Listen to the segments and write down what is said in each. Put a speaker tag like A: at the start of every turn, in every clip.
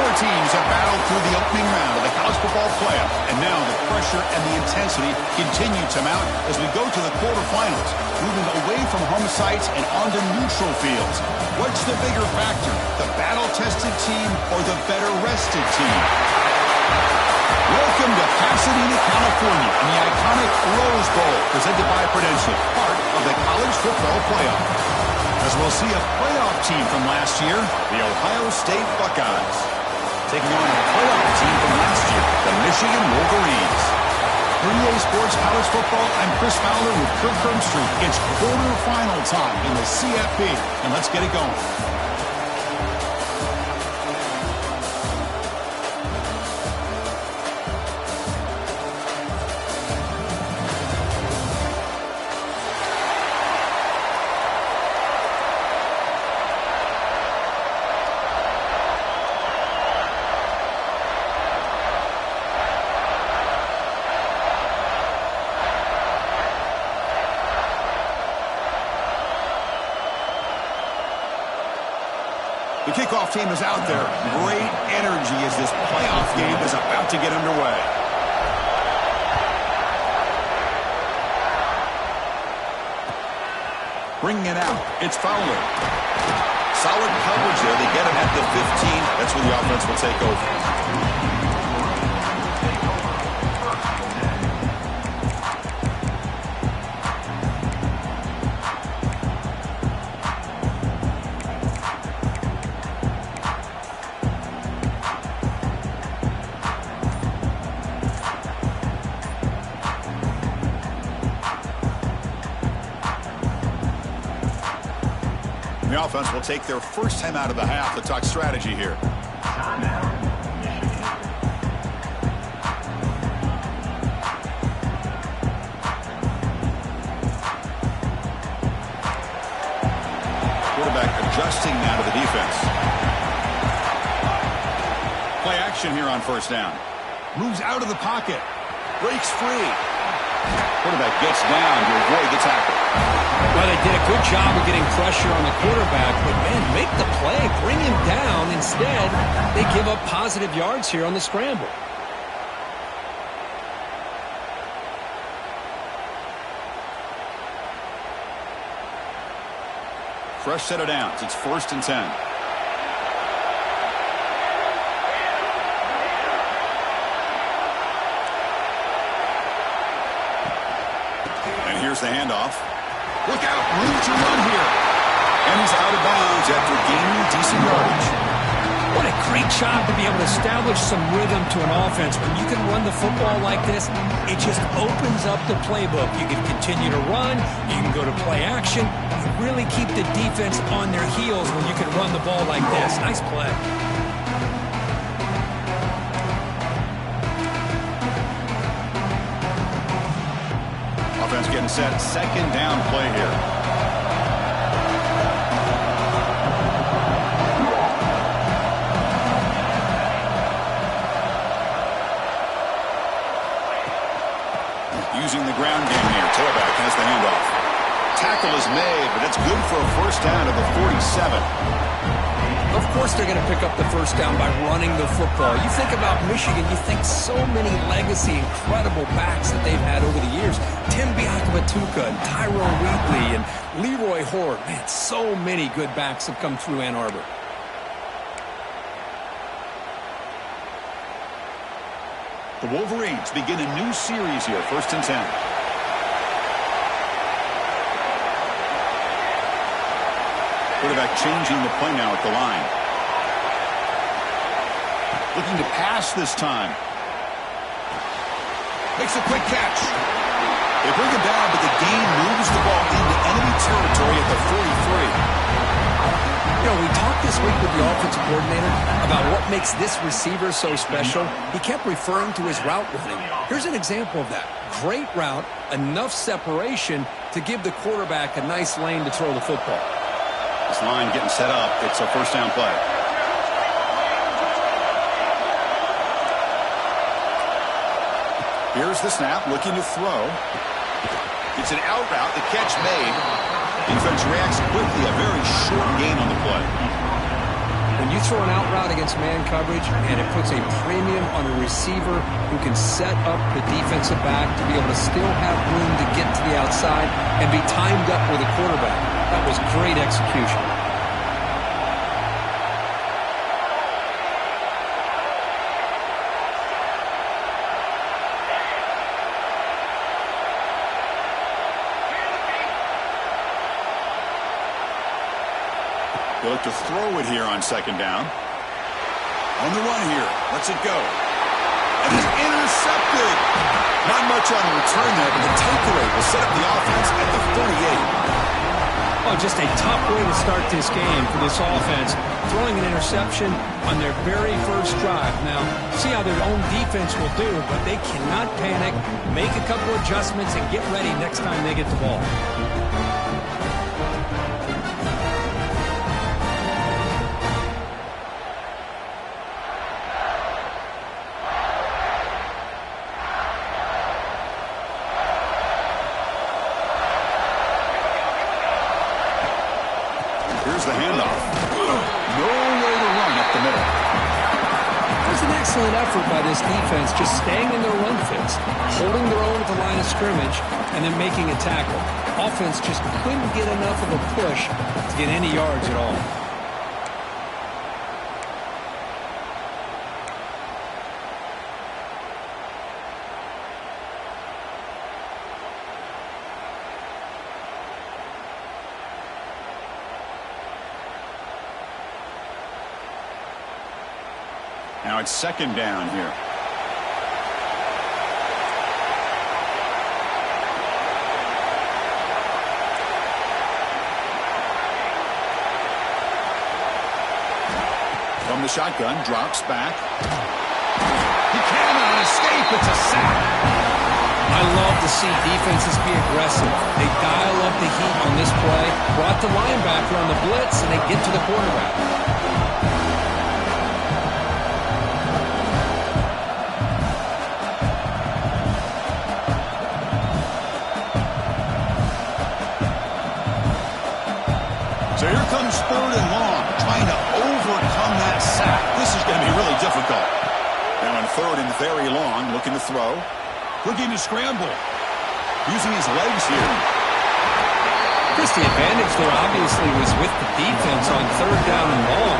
A: Four teams have battled through the opening round of the college football playoff, and now the pressure and the intensity continue to mount as we go to the quarterfinals, moving away from home sites and onto neutral fields. What's the bigger factor, the battle-tested team or the better-rested team? Welcome to Pasadena, California, and the iconic Rose Bowl, presented by Prudential, part of the college football playoff. As we'll see a playoff team from last year, the Ohio State Buckeyes, taking on a playoff team from last year, the Michigan Wolverines. For EA Sports College Football, I'm Chris Fowler with Kirk Herbstreit. It's quarterfinal time in the CFP, and let's get it going. The kickoff team is out there. Great energy as this playoff game is about to get underway. Bringing it out, it's Fowler. Solid coverage there. They get him at the 15. That's where the offense will take over. The offense will take their first time out of the half to talk strategy here. Quarterback adjusting now to the defense. Play action here on first down. Moves out of the pocket. Breaks free. Quarterback gets down to avoid the tackle.
B: Well, they did a good job of getting pressure on the quarterback, but, man, make the play, bring him down. Instead, they give up positive yards here on the scramble.
A: Fresh set of downs. It's 1st and 10. And here's the handoff. Look out, room to run here. And he's out of bounds after gaining decent yardage.
B: What a great job to be able to establish some rhythm to an offense. When you can run the football like this, it just opens up the playbook. You can continue to run. You can go to play action. You really keep the defense on their heels when you can run the ball like this. Nice play.
A: Offense getting set. 2nd down play here. Using the ground game here. Tailback has the handoff. Tackle is made, but it's good for a first down at the 47.
B: Of course they're going to pick up the first down by running the football. You think about Michigan, you think so many legacy, incredible backs that they've had over the years. Tim Biakabatuka and Tyrone Wheatley and Leroy Horde. Man, so many good backs have come through Ann Arbor.
A: The Wolverines begin a new series here. 1st and 10. Quarterback changing the play now at the line. Looking to pass this time. Makes a quick catch. They bring him down, but the gain moves the ball into enemy territory at the 43.
B: You know, we talked this week with the offensive coordinator about what makes this receiver so special. He kept referring to his route running. Here's an example of that. Great route, enough separation to give the quarterback a nice lane to throw the football.
A: This line getting set up. It's a first down play. Here's the snap, looking to throw. It's an out route, the catch made. Defense reacts quickly, a very short gain on the play.
B: When you throw an out route against man coverage and it puts a premium on a receiver who can set up the defensive back to be able to still have room to get to the outside and be timed up with a quarterback. That was great execution.
A: They look to throw it here on second down. On the run here. Lets it go. And it's intercepted. Not much on the return there, but the takeaway will set up the offense at the 38.
B: Oh, just a tough way to start this game for this offense. Throwing an interception on their very first drive. Now, see how their own defense will do, but they cannot panic, make a couple adjustments, and get ready next time they get the ball.
A: Here's the handoff. No way to run up the middle.
B: There's an excellent effort by this defense, just staying in their run fits, holding their own at the line of scrimmage, and then making a tackle. Offense just couldn't get enough of a push to get any yards at all.
A: Now it's second down here. From the shotgun, drops back. He cannot escape. It's a sack.
B: I love to see defenses be aggressive. They dial up the heat on this play, brought the linebacker on the blitz, and they get to the quarterback.
A: So here comes third and long, trying to overcome that sack. This is going to be really difficult. Now in third and very long, looking to throw. Looking to scramble. Using his legs here.
B: Chris, the advantage there obviously was with the defense on third down and long.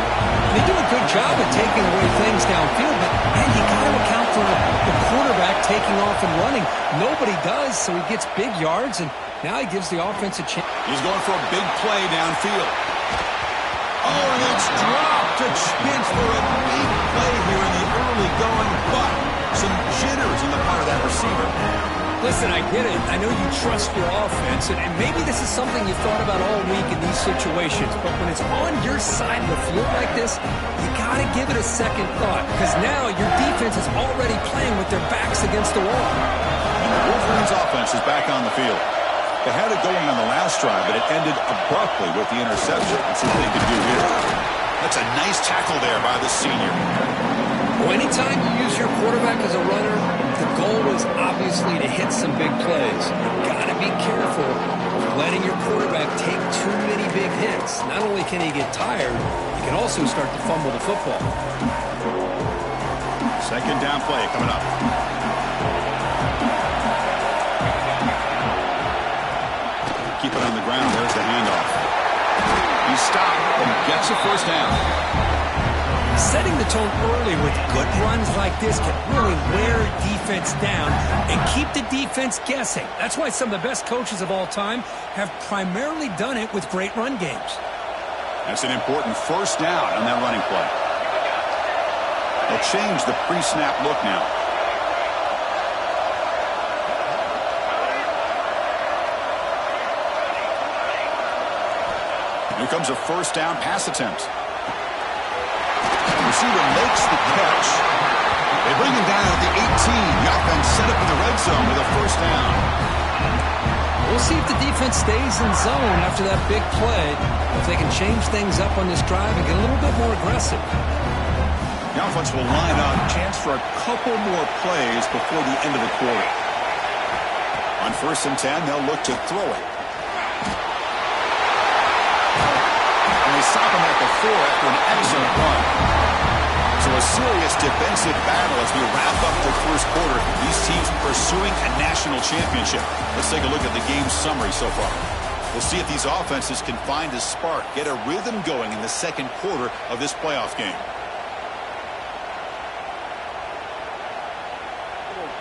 B: They do a good job of taking away things downfield, but man, you got to account for the quarterback taking off and running. Nobody does, so he gets big yards, and now he gives the offense a chance.
A: He's going for a big play downfield. Oh, and it's dropped. A chance for a big play here in the early going, but some jitters on the part of that receiver.
B: Listen, I get it. I know you trust your offense, and maybe this is something you thought about all week in these situations, but when it's on your side of the field like this, you got to give it a second thought, because now your defense is already playing with their backs against the wall.
A: And the Wolverines' offense is back on the field. They had it going on the last drive, but it ended abruptly with the interception. Let's see what they can do here. That's a nice tackle there by the senior.
B: Well, anytime you use your quarterback as a runner, the goal is obviously to hit some big plays. You've got to be careful of letting your quarterback take too many big hits. Not only can he get tired, he can also start to fumble the football.
A: Second down play coming up. Keep it on the ground. There's the handoff. He stopped and gets a first down.
B: Setting the tone early with good runs like this can really wear defense down and keep the defense guessing. That's why some of the best coaches of all time have primarily done it with great run games.
A: That's an important first down on that running play. They'll change the pre-snap look now. Here comes a first down pass attempt. The receiver makes the catch. They bring him down at the 18. The offense set up in the red zone with a first down.
B: We'll see if the defense stays in zone after that big play, if they can change things up on this drive and get a little bit more aggressive.
A: The offense will line up. Chance for a couple more plays before the end of the quarter. On 1st and 10, they'll look to throw it. They stop him at the 4 after an excellent run. So a serious defensive battle as we wrap up the first quarter. These teams pursuing a national championship. Let's take a look at the game summary so far. We'll see if these offenses can find a spark, get a rhythm going in the second quarter of this playoff game.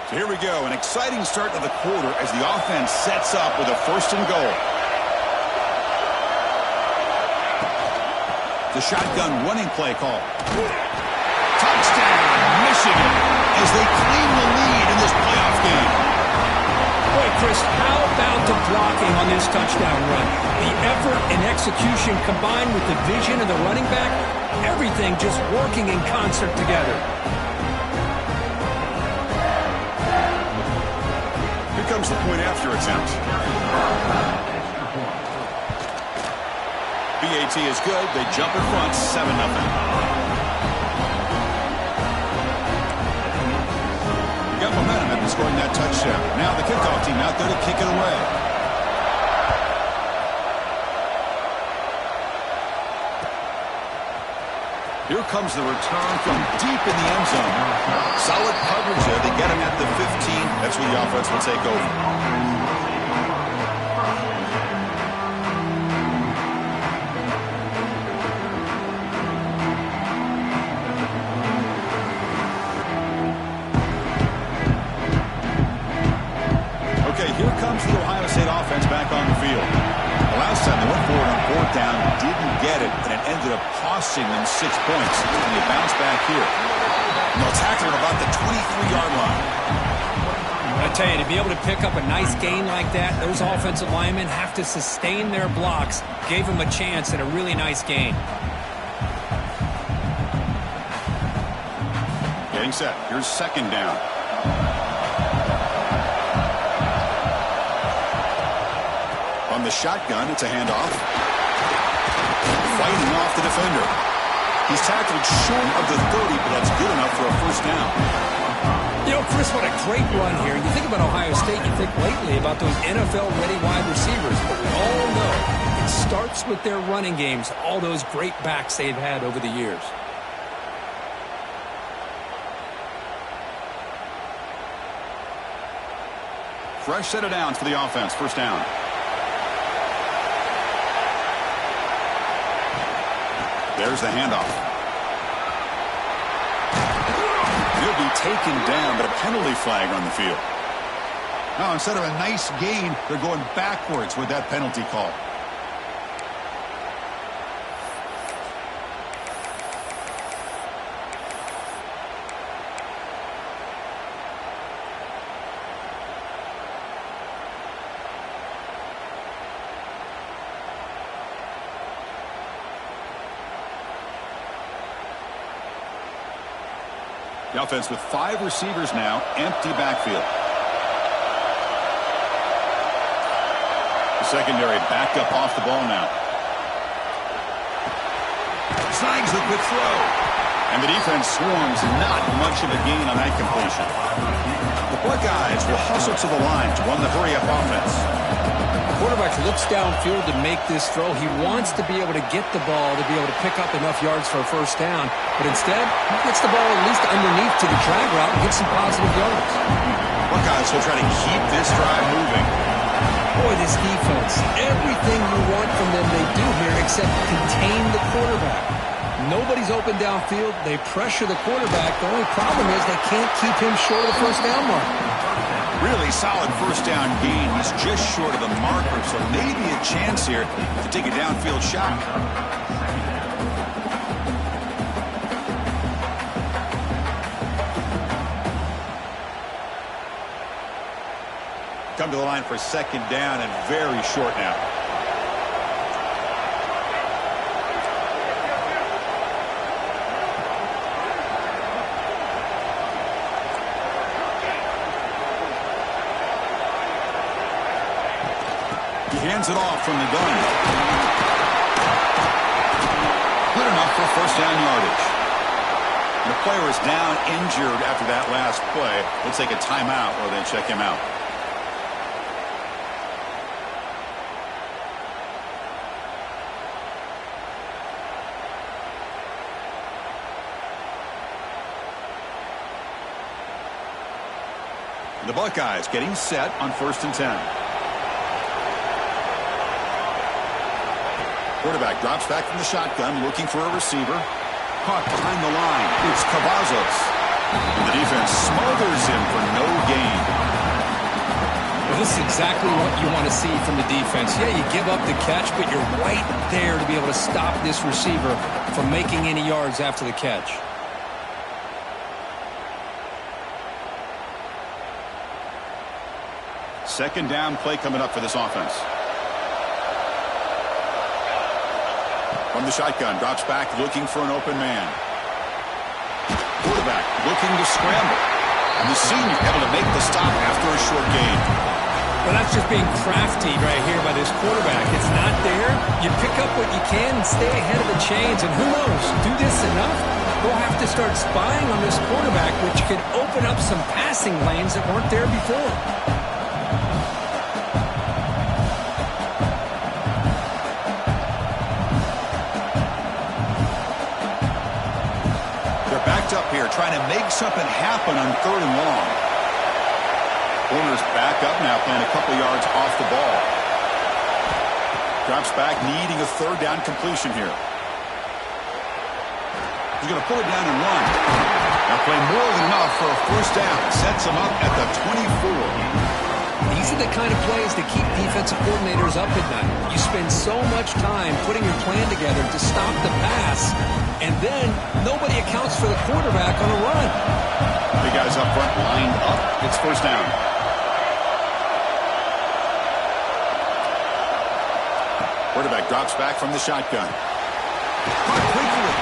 A: So here we go, an exciting start to the quarter as the offense sets up with a 1st and goal. The shotgun running play call. Touchdown, Michigan, as they claim the lead in this playoff game.
B: Boy, Chris, how about the blocking on this touchdown run? The effort and execution combined with the vision of the running back, everything just working in concert together.
A: Here comes the point after attempt. BAT is good. They jump in front, 7-0. Got momentum after scoring that touchdown. Now the kickoff team out there to kick it away. Here comes the return from deep in the end zone. Solid coverage there. They get him at the 15. That's where the offense will take over. The Ohio State offense back on the field. The last time they went for it on 4th down, didn't get it, and it ended up costing them 6 points. And they bounce back here. And they'll tackle it about the 23-yard line.
B: I tell you, to be able to pick up a nice gain like that, those offensive linemen have to sustain their blocks. Gave them a chance at a really nice gain.
A: Getting set. Here's 2nd down. On the shotgun, it's a handoff. Fighting off the defender. He's tackled short of the 30, but that's good enough for a 1st down.
B: You know, Chris, what a great run here. You think about Ohio State, you think lately about those NFL-ready wide receivers. But we all know it starts with their running games, all those great backs they've had over the years.
A: Fresh set of downs for the offense. 1st down. There's the handoff. He'll be taken down, but a penalty flag on the field. Now, instead of a nice gain, they're going backwards with that penalty call. The offense with 5 receivers now, empty backfield. The secondary backed up off the ball now. Snags the quick throw. And the defense swarms, not much of a gain on that completion. The Buckeyes will hustle to the line to run the hurry-up offense.
B: The quarterback looks downfield to make this throw. He wants to be able to get the ball to be able to pick up enough yards for a 1st down. But instead, he gets the ball at least underneath to the drag route and gets some positive yards.
A: Buckeyes will try to keep this drive moving.
B: Boy, this defense, everything you want from them they do here except contain the quarterback. Nobody's open downfield. They pressure the quarterback. The only problem is they can't keep him short of the 1st down mark.
A: Really solid 1st down gain. He's just short of the marker, so maybe a chance here to take a downfield shot. Come to the line for 2nd down and very short now. He hands it off from the gun. Good enough for 1st down yardage. And the player is down injured after that last play. They'll take a timeout or they check him out. The Buckeyes getting set on 1st and 10. Quarterback drops back from the shotgun, looking for a receiver. Caught behind the line. It's Cavazos. And the defense smothers him for no gain.
B: Well, this is exactly what you want to see from the defense. Yeah, you give up the catch, but you're right there to be able to stop this receiver from making any yards after the catch.
A: Second down play coming up for this offense. From the shotgun, drops back, looking for an open man. Quarterback looking to scramble. And the senior able to make the stop after a short gain.
B: Well, that's just being crafty right here by this quarterback. It's not there. You pick up what you can and stay ahead of the chains. And who knows, do this enough, we'll have to start spying on this quarterback, which could open up some passing lanes that weren't there before.
A: Up here trying to make something happen on 3rd and long. Corner's back up now, playing a couple yards off the ball. Drops back, needing a 3rd down completion here. He's going to pull it down and run. Now play more than enough for a 1st down. Sets him up at the 24.
B: These are the kind of plays that keep defensive coordinators up at night. You spend so much time putting your plan together to stop the pass, and then nobody accounts for the quarterback on a run.
A: The guys up front lined up. It's 1st down. Quarterback drops back from the shotgun. Caught quickly.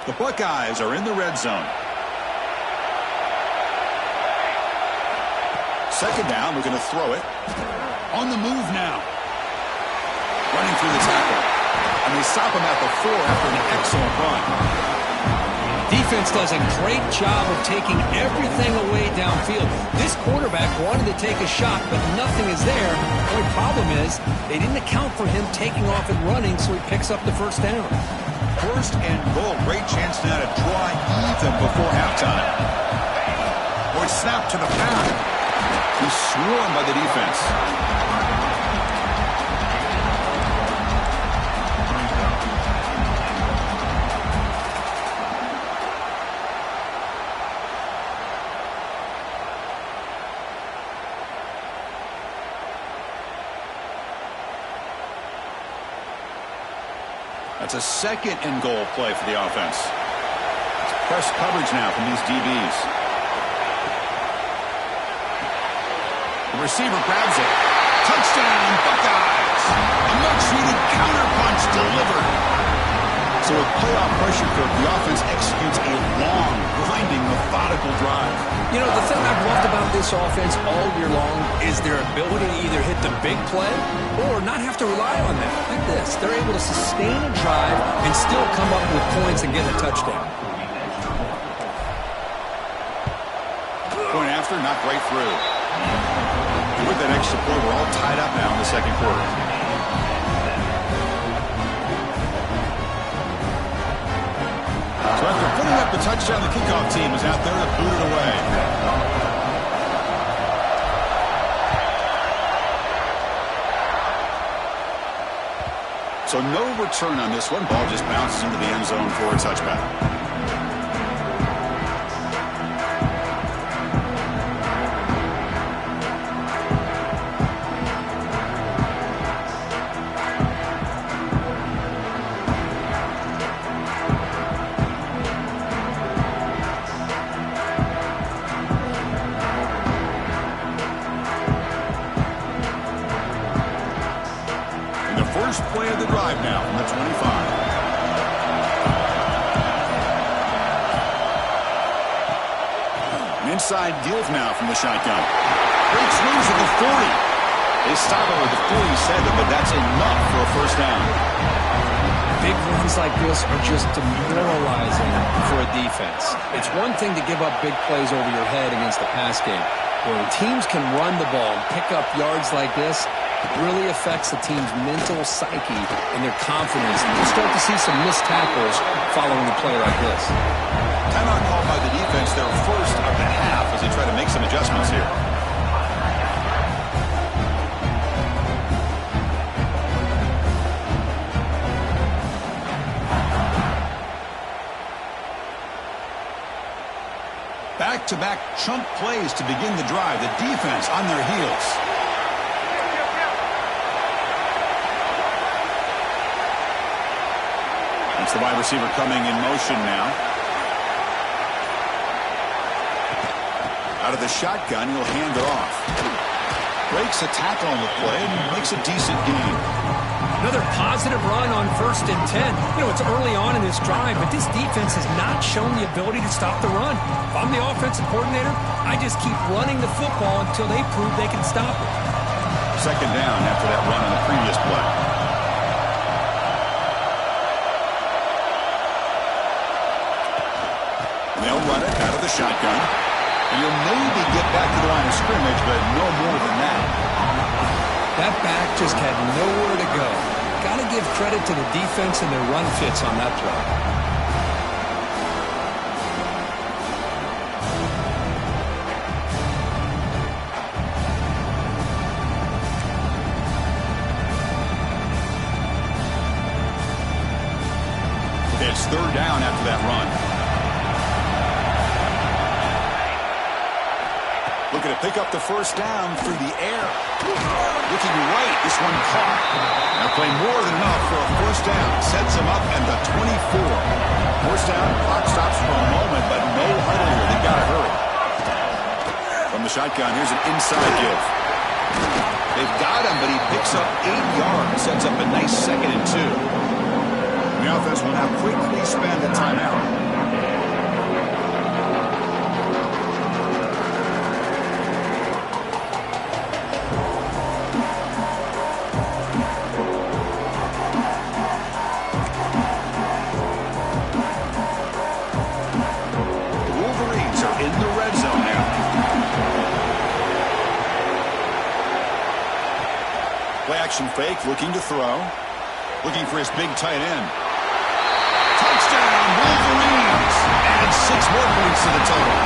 A: The Buckeyes are in the red zone. 2nd down, we're going to throw it. On the move now. Running through the tackle. And they stop him at the 4 after an excellent run.
B: Defense does a great job of taking everything away downfield. This quarterback wanted to take a shot, but nothing is there. The only problem is they didn't account for him taking off and running, so he picks up the 1st down.
A: 1st and goal. Great chance now to draw even before halftime. Boy, snap to the pound. He's swarmed by the defense. That's a 2nd and goal play for the offense. It's press coverage now from these DBs. The receiver grabs it. Touchdown, Buckeyes! A much-needed counterpunch delivered. So with playoff pressure, Kirk, the offense executes a long, grinding, methodical drive.
B: You know, the thing I've loved about this offense all year long is their ability to either hit the big play or not have to rely on that. Like this. They're able to sustain a drive and still come up with points and get a touchdown.
A: Point after, not right through. And with that extra point, we're all tied up now in the 2nd quarter. So after putting up the touchdown, the kickoff team is out there to boot it away. So no return on this one. Ball just bounces into the end zone for a touchback. First play of the drive now from the 25. An inside give now from the shotgun. Breaks loose at the 40. They stop it with the 47, but that's enough for a first down.
B: Big runs like this are just demoralizing for a defense. It's one thing to give up big plays over your head against the pass game. But when teams can run the ball and pick up yards like this, it really affects the team's mental psyche and their confidence. And you start to see some missed tackles following a play like this.
A: Timeout called by the defense, their first of the half, as they try to make some adjustments here. Back-to-back chunk plays to begin the drive. The defense on their heels. That's the wide receiver coming in motion now. Out of the shotgun, he'll hand it off. Breaks a tackle on the play and makes a decent gain.
B: Another positive run on 1st and 10. You know, it's early on in this drive, but this defense has not shown the ability to stop the run. If I'm the offensive coordinator, I just keep running the football until they prove they can stop it.
A: Second down after that run on the previous play. And they'll run it out of the shotgun. And you'll maybe get back to the line of scrimmage, but no more than that.
B: That back just had nowhere to go. Got to give credit to the defense and their run fits on that play.
A: It's third down after that run. Looking to pick up the first down through the air. Looking right, this one caught. They'll play more than enough for a first down. Sets him up at the 24. First down, clock stops for a moment, but no huddle here. They've got to hurry. From the shotgun, here's an inside give. They've got him, but he picks up 8 yards. Sets up a nice 2nd and 2. The offense will now quickly spend a timeout. Action fake, looking to throw. Looking for his big tight end. Touchdown, Wolverines! Add 6 more points to the total.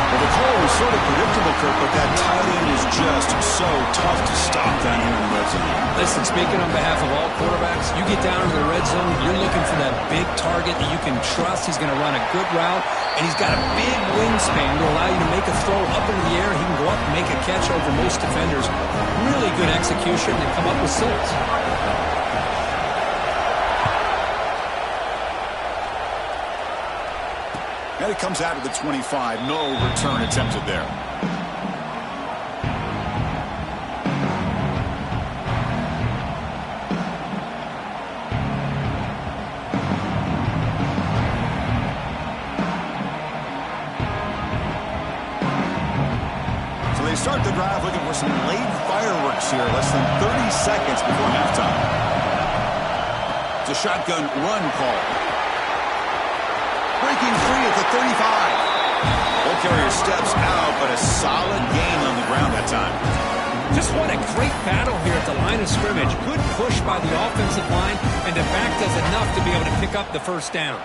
A: Well, the call was sort of predictable, Kirk, but that tight end is just so tough to stop down here in the red zone.
B: Listen, speaking on behalf of all quarterbacks, you get down to the red zone, you're looking for that big target that you can trust. He's going to run a good route, and he's got a big wingspan to allow you to make a throw up in the air. He can go up and make a catch over most defenders. Really good execution and come up with 6.
A: And it comes out of the 25. No return attempted there. So they start the drive looking for some late fireworks here. Less than 30 seconds before halftime. It's a shotgun run call. Breaking free at the 35. Ball carrier steps out, but a solid gain on the ground that time.
B: Just what a great battle here at the line of scrimmage. Good push by the offensive line, and the back does enough to be able to pick up the first down.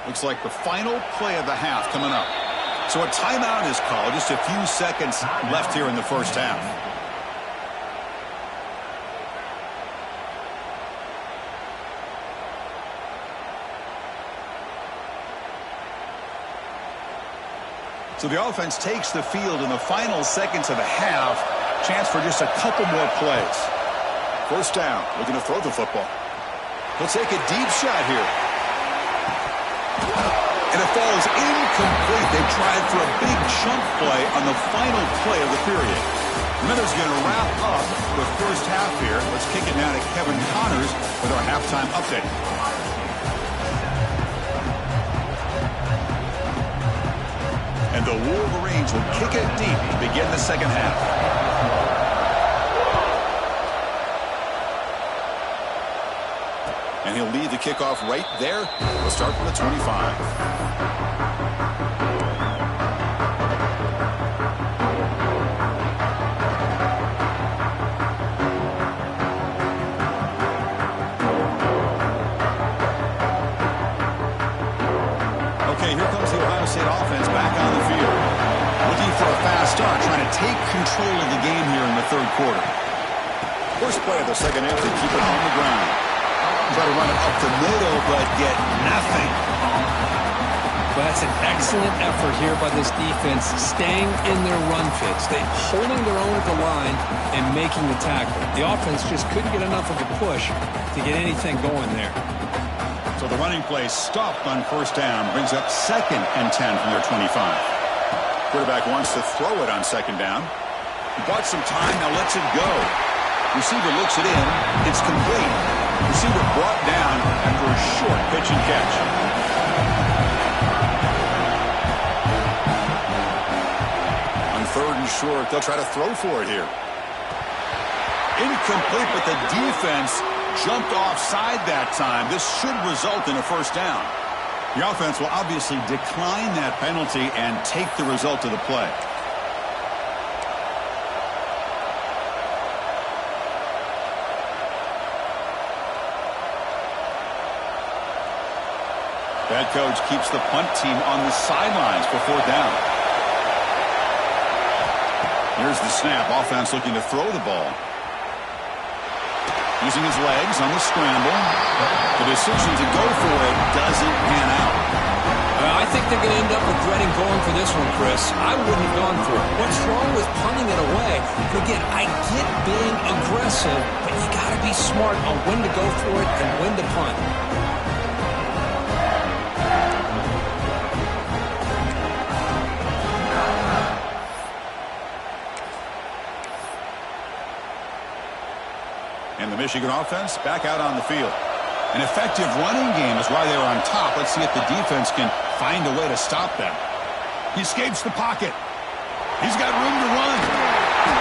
A: Looks like the final play of the half coming up. So a timeout is called. Just a few seconds left here in the first half. So the offense takes the field in the final seconds of the half. Chance for just a couple more plays. First down, looking to throw the football. He'll take a deep shot here. And it falls incomplete. They tried for a big chunk play on the final play of the period. Minutes going to wrap up the first half here. Let's kick it now to Kevin Connors with our halftime update. And the Wolverines will kick it deep to begin the second half. And he'll lead the kickoff right there. We'll start from the 25. State offense back on the field. Looking for a fast start, trying to take control of the game here in the third quarter. First play of the second half to keep it on the ground. Try to run it up the middle, but get nothing.
B: Well, that's an excellent effort here by this defense, staying in their run fits. They're holding their own at the line and making the tackle. The offense just couldn't get enough of a push to get anything going there.
A: So the running play stopped on first down, brings up 2nd and 10 from their 25. Quarterback wants to throw it on second down. He bought some time, now lets it go. Receiver looks it in, it's complete. Receiver brought down after a short pitch and catch. On 3rd and short, they'll try to throw for it here. Incomplete, but the defense jumped offside that time. This should result in a first down. The offense will obviously decline that penalty and take the result of the play. Head coach keeps the punt team on the sidelines for 4th down. Here's the snap. Offense looking to throw the ball. Using his legs on the scramble. The decision to go for it doesn't pan out.
B: Well, I think they're going to end up regretting going for this one, Chris. I wouldn't have gone for it. What's wrong with punting it away? And again, I get being aggressive, but you got to be smart on when to go for it and when to punt.
A: And the Michigan offense back out on the field. An effective running game is why they were on top. Let's see if the defense can find a way to stop them. He escapes the pocket. He's got room to run.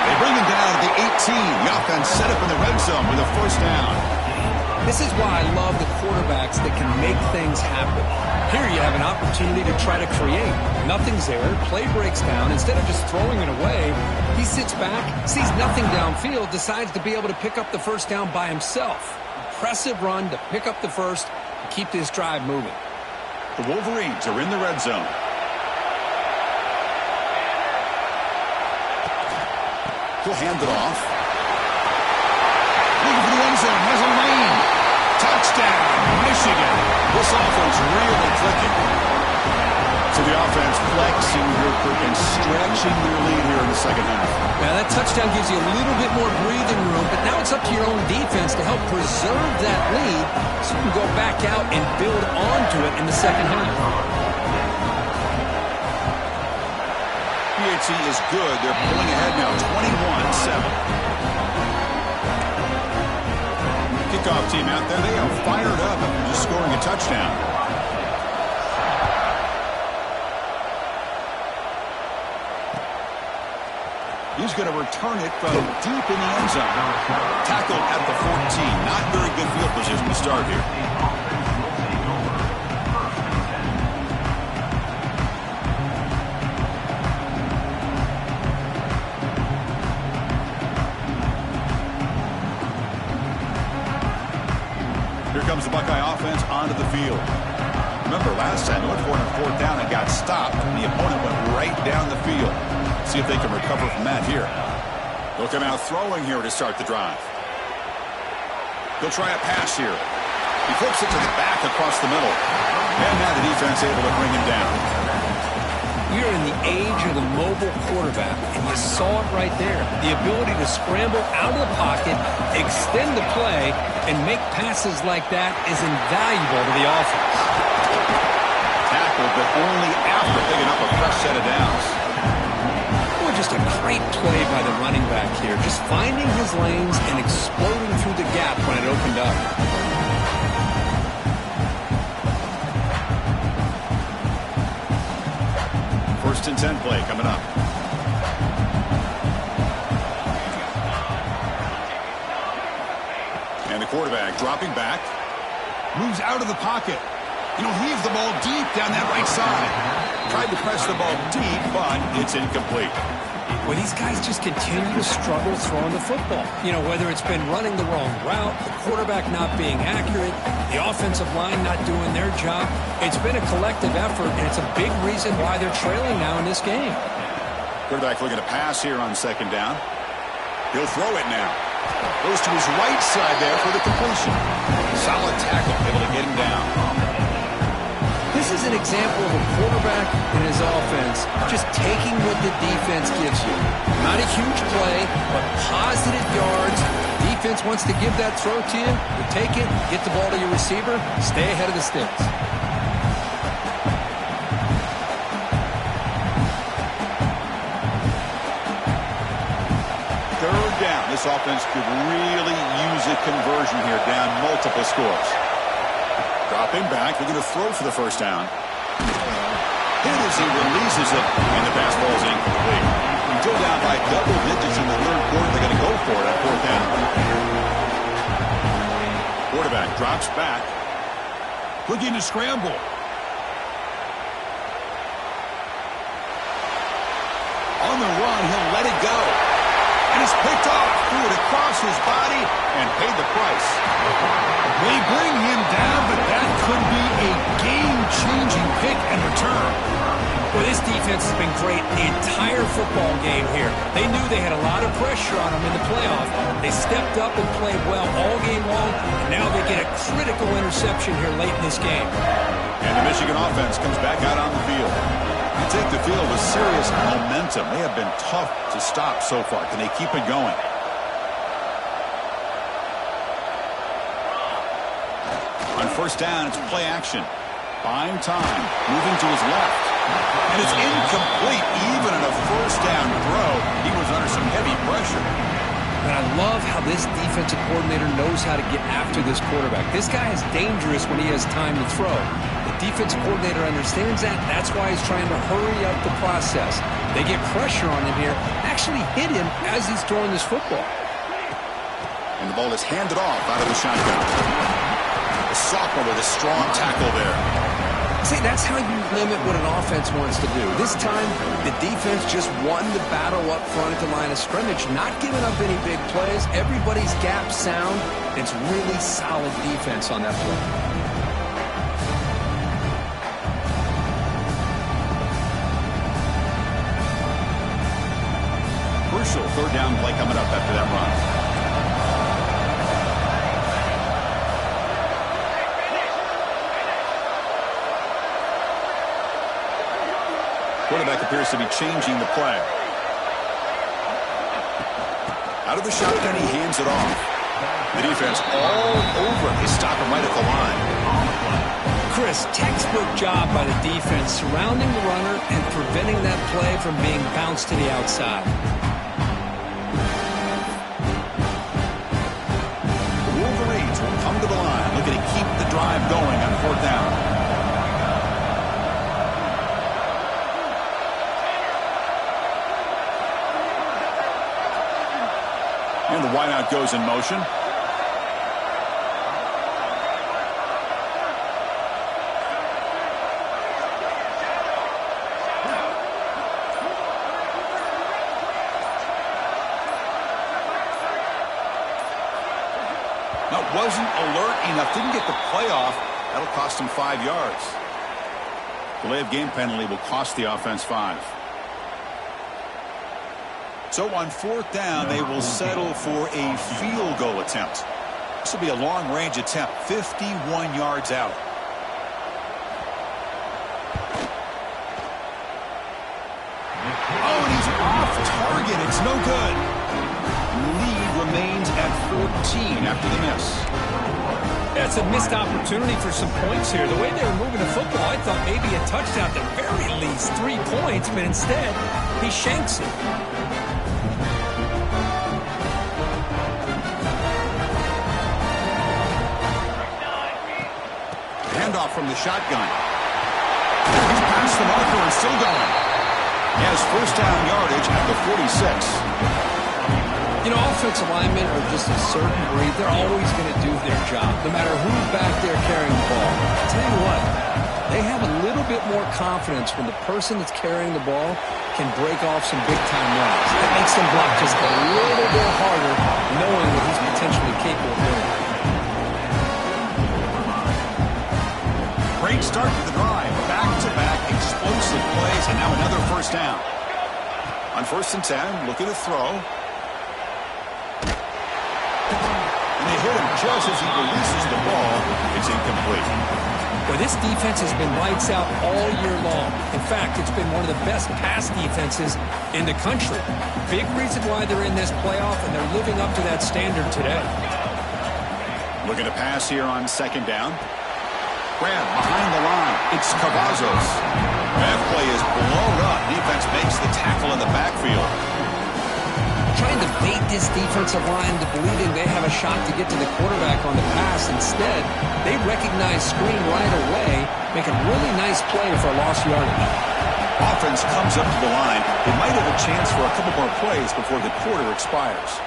A: They bring him down at the 18. The offense set up in the red zone with a first down.
B: This is why I love the quarterbacks that can make things happen. Here you have an opportunity to try to create. Nothing's there. Play breaks down. Instead of just throwing it away, he sits back, sees nothing downfield, decides to be able to pick up the first down by himself. Impressive run to pick up the first and keep this drive moving.
A: The Wolverines are in the red zone. He'll hand it off. Looking for the end zone. Has a lane. Touchdown, Michigan. This offense really clicking. So the offense flexing here and stretching their lead here in the second half.
B: Now that touchdown gives you a little bit more breathing room, but now it's up to your own defense to help preserve that lead so you can go back out and build onto it in the second half.
A: PHC is good. They're pulling ahead now, 21-7. Kickoff team out there, they are fired up after just scoring a touchdown. He's going to return it from deep in the end zone. Tackled at the 14. Not very good field position to start here. Here comes the Buckeye offense onto the field. Remember, last time they went for it on 4th down and got stopped, and the opponent went right down the field. See if they can recover from that here. They'll come out throwing here to start the drive. They'll try a pass here. He flips it to the back across the middle. And now the defense able to bring him down.
B: We're in the age of the mobile quarterback, and you saw it right there. The ability to scramble out of the pocket, extend the play, and make passes like that is invaluable to the offense.
A: Tackled, but only after picking up a fresh set of downs.
B: We're just a great play by the running back here. Just finding his lanes and exploding through the gap when it opened up.
A: First and 10 play coming up. And the quarterback dropping back. Moves out of the pocket. Heaves the ball deep down that right side. Tried to press the ball deep, but it's incomplete.
B: Well, these guys just continue to struggle throwing the football. Whether it's been running the wrong route, the quarterback not being accurate, the offensive line not doing their job. It's been a collective effort, and it's a big reason why they're trailing now in this game.
A: Quarterback looking to pass here on second down. He'll throw it now. Goes to his right side there for the completion. Solid tackle, able to get him down.
B: This is an example of a quarterback and his offense just taking what the defense gives you. Not a huge play, but positive yards. Defense wants to give that throw to you. You take it, get the ball to your receiver, stay ahead of the sticks.
A: Third down. This offense could really use a conversion here, down multiple scores. Dropping back, looking to throw for the first down. Hit as he releases it, and the pass ball is incomplete. Still down by double digits in the third quarter. They're going to go for it on fourth down. Quarterback drops back, looking to scramble. On the run, he'll let it go. And it's picked off, threw it across his body, and paid the price. They bring him down, but that could be a game-changing pick and return.
B: Well, this defense has been great the entire football game here. They knew they had a lot of pressure on them in the playoff. They stepped up and played well all game long, and now they get a critical interception here late in this game.
A: And the Michigan offense comes back out on the field. They take the field with serious momentum. They have been tough to stop so far. Can they keep it going? On first down, it's play action. Buying time. Moving to his left. And it's incomplete. Even in a first down throw, he was under some heavy pressure.
B: And I love how this defensive coordinator knows how to get after this quarterback. This guy is dangerous when he has time to throw. The defensive coordinator understands that. That's why he's trying to hurry up the process. They get pressure on him here, actually hit him as he's throwing this football.
A: And the ball is handed off out of the shotgun. The sophomore with a strong tackle there.
B: See, that's how you limit what an offense wants to do. This time, the defense just won the battle up front at the line of scrimmage, not giving up any big plays. Everybody's gap sound. It's really solid defense on that play.
A: Crucial third down play coming up after that run. Quarterback appears to be changing the play. Out of the shotgun, he hands it off. The defense all over. They stop him right at the line.
B: Chris, textbook job by the defense surrounding the runner and preventing that play from being bounced to the outside.
A: The Wolverines will come to the line, looking to keep the drive going on fourth down. And the wideout goes in motion. Now, wasn't alert enough. Didn't get the play off. That'll cost him 5 yards. Delay of game penalty will cost the offense 5. So on fourth down, they will settle for a field goal attempt. This will be a long-range attempt, 51 yards out. Oh, and he's off target. It's no good. Lead remains at 14 after the miss.
B: That's a missed opportunity for some points here. The way they were moving the football, I thought maybe a touchdown, at the very least 3 points, but instead, he shanks it.
A: Handoff from the shotgun. He's past the marker and still going. He has first down yardage at the 46.
B: You know, offensive linemen are just a certain breed. They're always going to do their job, no matter who's back there carrying the ball. I'll tell you what, they have a little bit more confidence when the person that's carrying the ball can break off some big-time runs. That makes them block just a little bit harder, knowing what he's potentially capable of doing.
A: Great start to the drive. Back-to-back explosive plays, and now another first down. On 1st and 10, looking to throw. And they hit him just as he releases the ball. It's incomplete.
B: Well, this defense has been lights out all year long. In fact, it's been one of the best pass defenses in the country. Big reason why they're in this playoff, and they're living up to that standard today.
A: Looking to pass here on 2nd down. Grab behind the line. It's Cavazos. That play is blown up. Defense makes the tackle in the backfield.
B: Trying to bait this defensive line to believing they have a shot to get to the quarterback on the pass. Instead, they recognize screen right away, make a really nice play for a lost yardage.
A: Offense comes up to the line. They might have a chance for a couple more plays before the quarter expires.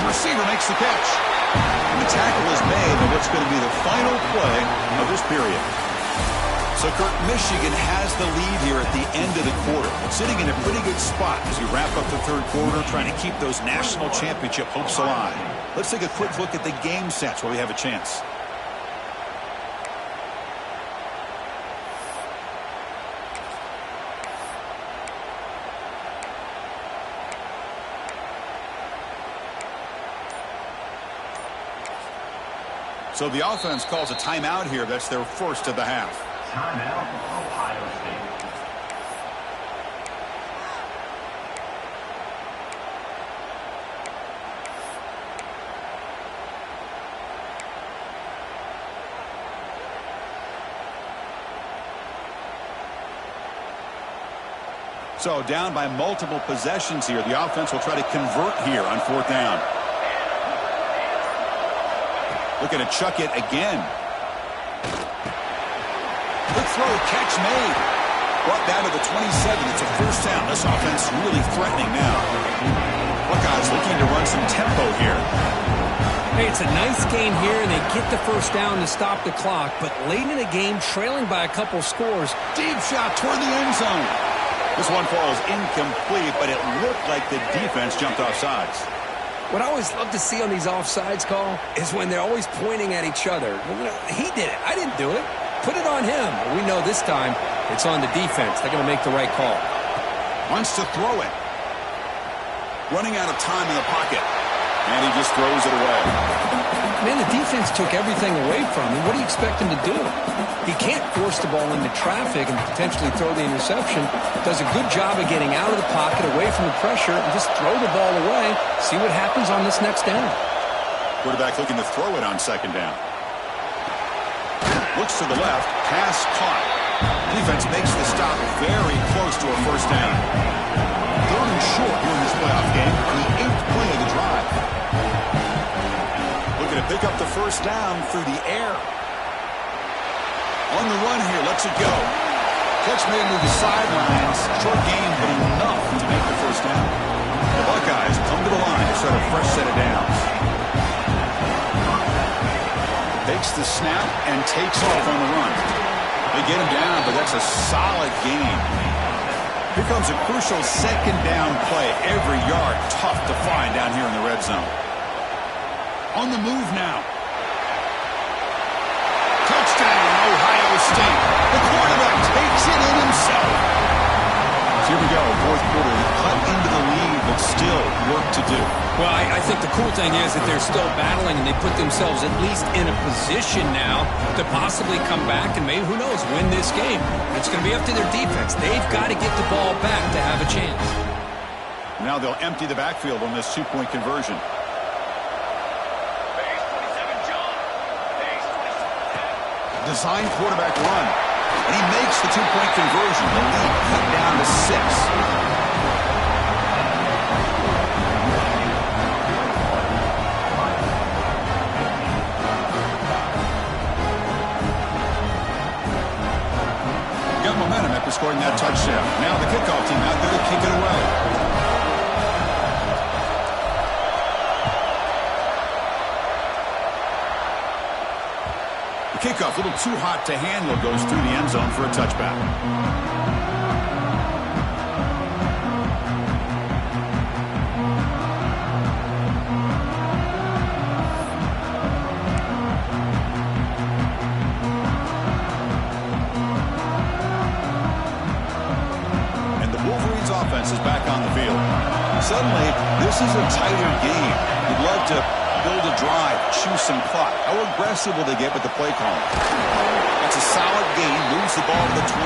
A: The receiver makes the catch. And the tackle is made on what's going to be the final play of this period. So, Kurt, Michigan has the lead here at the end of the quarter, sitting in a pretty good spot as we wrap up the 3rd quarter, trying to keep those national championship hopes alive. Let's take a quick look at the game sets where we have a chance. So the offense calls a timeout here. That's their first of the half.
C: Timeout, Ohio State.
A: So down by multiple possessions here. The offense will try to convert here on 4th down. Looking to chuck it again. Good throw, catch made. Brought down to the 27. It's a first down. This offense really threatening now. Buckeyes looking to run some tempo here.
B: Hey, it's a nice game here, and they get the first down to stop the clock. But late in the game, trailing by a couple scores.
A: Deep shot toward the end zone. This one falls incomplete, but it looked like the defense jumped off sides.
B: What I always love to see on these offsides call is when they're always pointing at each other. Well, you know, he did it. I didn't do it. Put it on him. We know this time it's on the defense. They're going to make the right call.
A: Wants to throw it. Running out of time in the pocket. And he just throws it away.
B: Man, the defense took everything away from him. What do you expect him to do? He can't force the ball into traffic and potentially throw the interception. Does a good job of getting out of the pocket, away from the pressure, and just throw the ball away. See what happens on this next down.
A: Quarterback looking to throw it on 2nd down. Looks to the left. Pass caught. Defense makes the stop very close to a first down. 3rd and short here in this playoff game. The 8th play of the drive. Looking to pick up the first down through the air. On the run here, lets it go. Catch made to the sidelines. Short game, but enough to make the first down. The Buckeyes come to the line to start a fresh set of downs. Takes the snap and takes off on the run. They get him down, but that's a solid game. Here comes a crucial 2nd down play. Every yard tough to find down here in the red zone. On the move now. Touchdown, Ohio State. The quarterback takes it in himself. So here we go, 4th quarter. They cut into the lead, but still work to do.
B: Well, I think the cool thing is that they're still battling, and they put themselves at least in a position now to possibly come back and maybe, who knows, win this game. It's going to be up to their defense. They've got to get the ball back to have a chance.
A: Now they'll empty the backfield on this 2-point conversion. design quarterback run. And he makes the two-point conversion. The lead cut down to 6. Momentum after scoring that touchdown. Now the kickoff team out there to kick it away. The kickoff, a little too hot to handle, goes through the end zone for a touchback. Offense is back on the field. Suddenly, this is a tighter game. You'd love to build a drive, choose some clock. How aggressive will they get with the play calling? That's a solid gain. Moves the ball to the 29.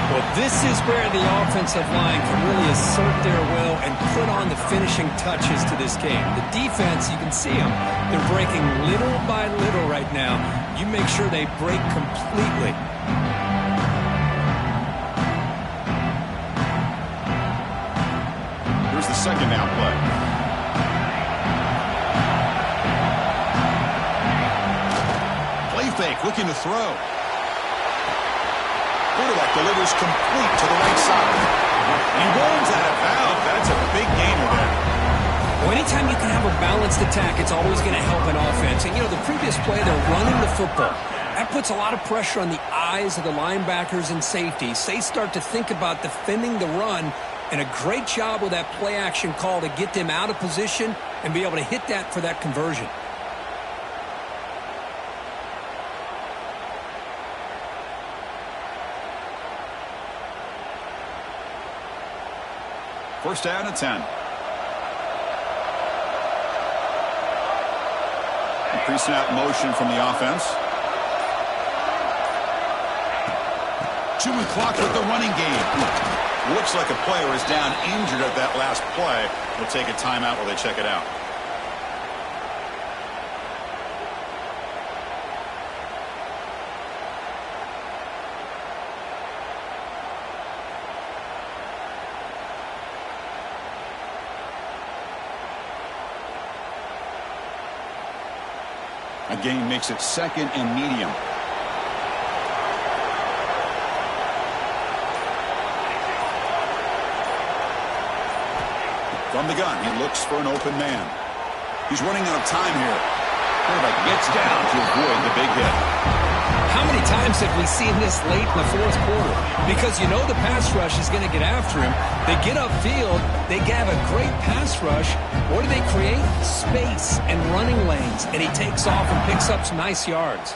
B: Well, this is where the offensive line can really assert their will and put on the finishing touches to this game. The defense, you can see them. They're breaking little by little right now. You make sure they break completely. The second down play. Play fake, looking to throw. Quarterback delivers complete to the right side. And he rolls out of bounds. That's a big gainer there. Well, anytime you can have a balanced attack, it's always going to help an offense. And, you know, the previous play, they're running the football. That puts a lot of pressure on the eyes of the linebackers and safeties. They start to think about defending the run. And a great job with that play action call to get them out of position and be able to hit that for that conversion.
A: First down and 10. Pre-snap motion from the offense. Chewing clock with the running game. Looks like a player is down injured at that last play. We'll take a timeout while they check it out. A gain makes it second and medium. From the gun, he looks for an open man. He's running out of time here. Quarterback gets down to avoid the big hit.
B: How many times have we seen this late in the fourth quarter? Because you know the pass rush is going to get after him. They get upfield. They have a great pass rush. What do they create? Space and running lanes. And he takes off and picks up some nice yards.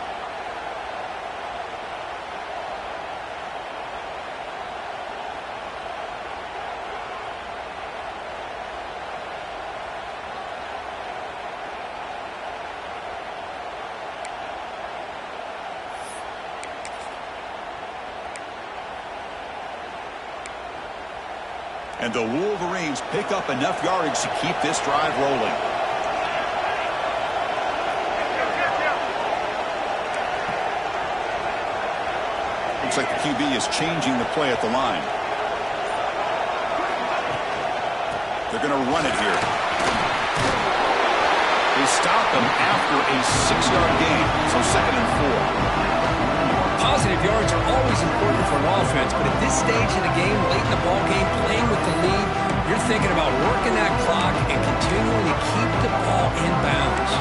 A: And the Wolverines pick up enough yardage to keep this drive rolling. Looks like the QB is changing the play at the line. They're going to run it here. They stop them after a 6-yard gain, so 2nd and 4.
B: Positive yards are always important for an offense, but at this stage of the game, late in the ball game, playing with the lead, you're thinking about working that clock and continuing to keep the ball in bounds.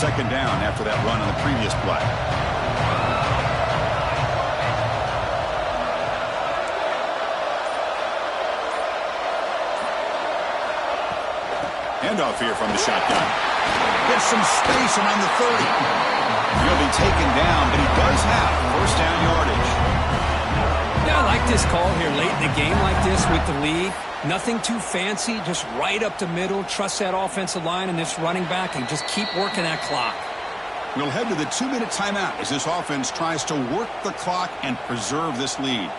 A: Second down after that run on the previous play. Handoff here from the shotgun. Gets some space around the 30. He'll be taken down, but he does have first down yardage.
B: Yeah, I like this call here late in a game like this with the lead. Nothing too fancy, just right up the middle. Trust that offensive line and this running back and just keep working that clock.
A: We'll head to the 2-minute timeout as this offense tries to work the clock and preserve this lead.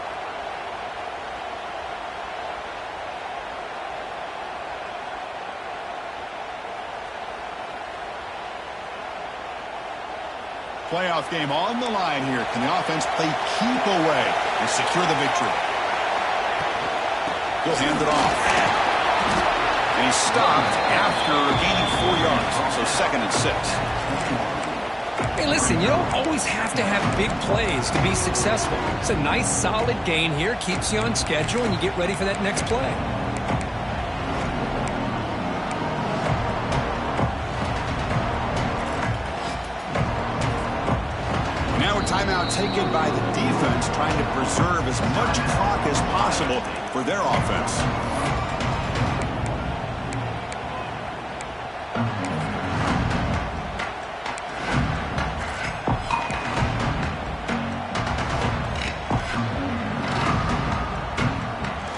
A: Playoff game on the line here. Can the offense play keep away and secure the victory? He'll hand it off. And he's stopped after gaining 4 yards. So 2nd and 6.
B: Hey, listen, you don't always have to have big plays to be successful. It's a nice, solid gain here. Keeps you on schedule, and you get ready for that next play.
A: Timeout taken by the defense, trying to preserve as much clock as possible for their offense.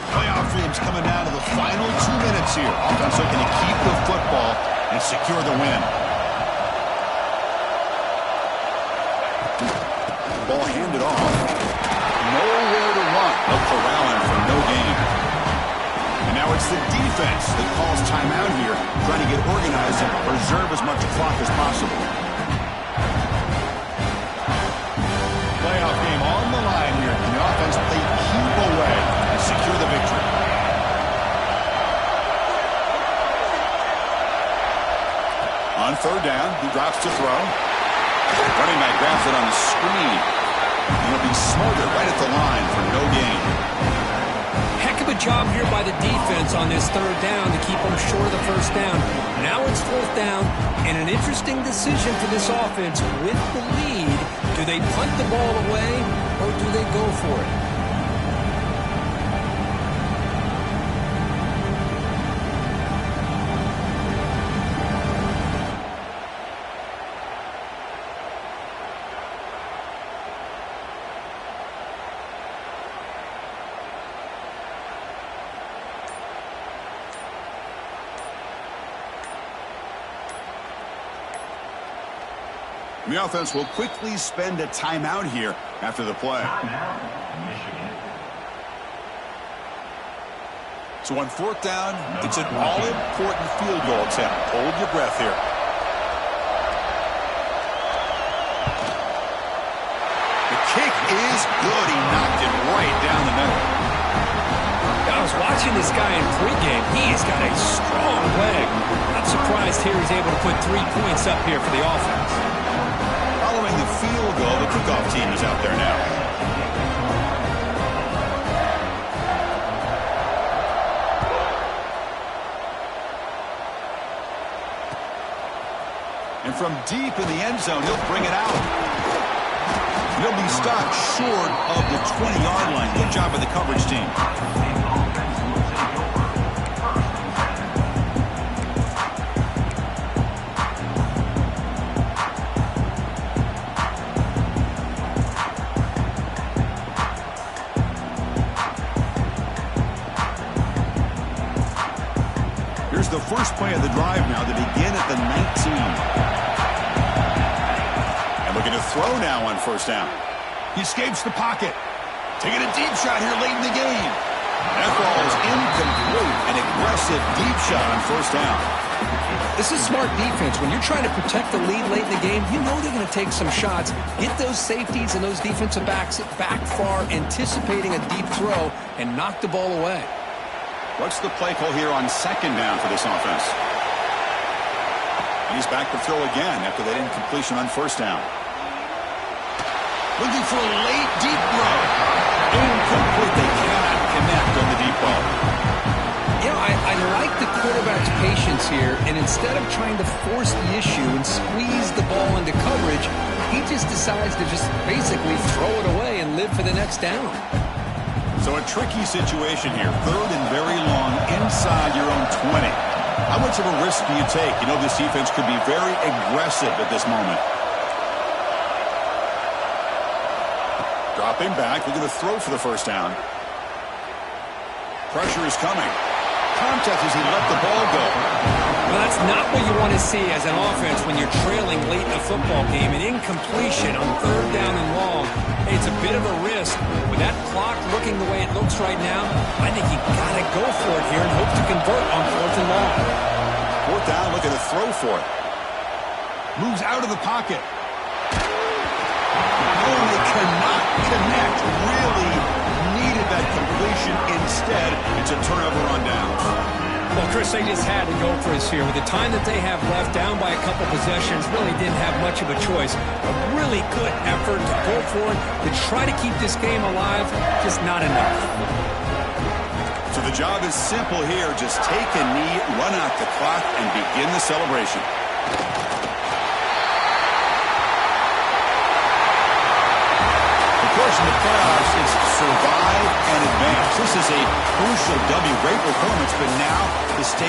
A: Playoff dreams coming down to the final 2 minutes here. Offense looking to keep the football and secure the win. Ball handed off. Nowhere to run. No corralling for no gain. And now it's the defense that calls timeout here, trying to get organized and preserve as much clock as possible. Playoff game on the line here. Can the offense play keep away and secure the victory? On 3rd down, he drops to throw. Running back grabs it on the screen. And he'll be smothered right at the line for no gain.
B: Heck of a job here by the defense on this 3rd down to keep them short of the 1st down. Now it's 4th down, and an interesting decision for this offense with the lead. Do they punt the ball away, or do they go for it?
A: The offense will quickly spend a timeout here after the play.
C: Timeout, Michigan.
A: So on 4th down, it's an all-important field goal attempt. Hold your breath here. The kick is good. He knocked it right down the middle.
B: I was watching this guy in pregame. He's got a strong leg. Not surprised here he's able to put 3 points up here for the offense.
A: Following the field goal, the kickoff team is out there now. And from deep in the end zone, he'll bring it out. He'll be stopped short of the 20-yard line. Good job by the coverage team. Here's the first play of the drive now to begin at the 19. And looking to throw now on 1st down. He escapes the pocket. Taking a deep shot here late in the game. That ball is incomplete. An aggressive deep shot on 1st down.
B: This is smart defense. When you're trying to protect the lead late in the game, you know they're going to take some shots. Get those safeties and those defensive backs back far, anticipating a deep throw, and knock the ball away.
A: What's the play call here on 2nd down for this offense? He's back to throw again after that incompletion on 1st down. Looking for a late deep throw. Incomplete. They cannot connect on the deep ball.
B: You know, I like the quarterback's patience here, and instead of trying to force the issue and squeeze the ball into coverage, he just decides to just basically throw it away and live for the next down.
A: So a tricky situation here. 3rd and very long inside your own 20. How much of a risk do you take? You know this defense could be very aggressive at this moment. Dropping back, looking to throw for the 1st down. Pressure is coming. Contact as he let the ball go.
B: Well, that's not what you want to see as an offense when you're trailing late in a football game. An incompletion on 3rd down and long. Hey, it's a bit of a risk. With that clock looking the way it looks right now, I think you got to go for it here and hope to convert on 4th and long.
A: 4th down, looking to throw for it. Moves out of the pocket. Oh, they cannot connect. Really needed that completion. Instead, it's a turnover on downs.
B: Well, Chris, they just had to go for us here. With the time that they have left, down by a couple possessions, really didn't have much of a choice. A really good effort to go for it, to try to keep this game alive, just not enough.
A: So the job is simple here. Just take a knee, run out the clock, and begin the celebration. The course in the playoffs is survive and advance. This is a crucial W. Great performance, but now the state